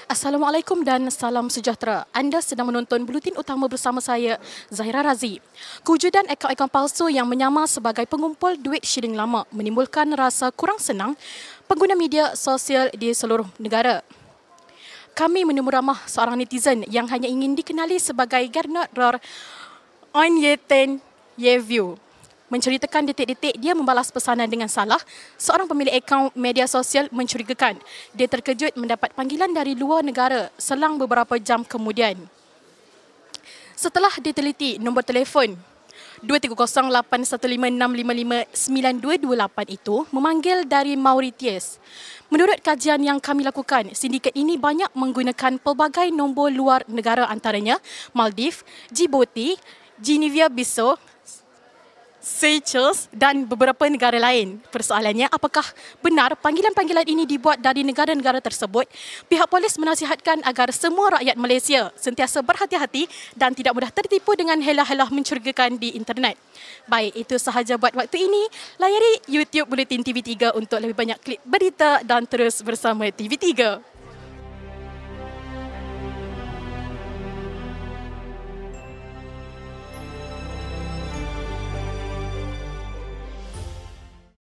Assalamualaikum dan salam sejahtera. Anda sedang menonton Buletin Utama bersama saya, Zahira Razi. Kewujudan akaun-akaun palsu yang menyamar sebagai pengumpul duit shilling lama menimbulkan rasa kurang senang pengguna media sosial di seluruh negara. Kami menemu ramah seorang netizen yang hanya ingin dikenali sebagai Gernot Ror Onyeten Yeview. Menceritakan detik-detik dia membalas pesanan dengan salah, seorang pemilik akaun media sosial mencurigakan. Dia terkejut mendapat panggilan dari luar negara selang beberapa jam kemudian. Setelah diteliti, nombor telefon 2308156559228 itu memanggil dari Mauritius. Menurut kajian yang kami lakukan, sindiket ini banyak menggunakan pelbagai nombor luar negara antaranya Maldives, Djibouti, Guinea-Bissau, Seychelles dan beberapa negara lain. Persoalannya, apakah benar panggilan-panggilan ini dibuat dari negara-negara tersebut? Pihak polis menasihatkan agar semua rakyat Malaysia sentiasa berhati-hati dan tidak mudah tertipu dengan helah-helah mencurigakan di internet. Baik, itu sahaja buat waktu ini. Layari YouTube Buletin TV3 untuk lebih banyak klip berita dan terus bersama TV3.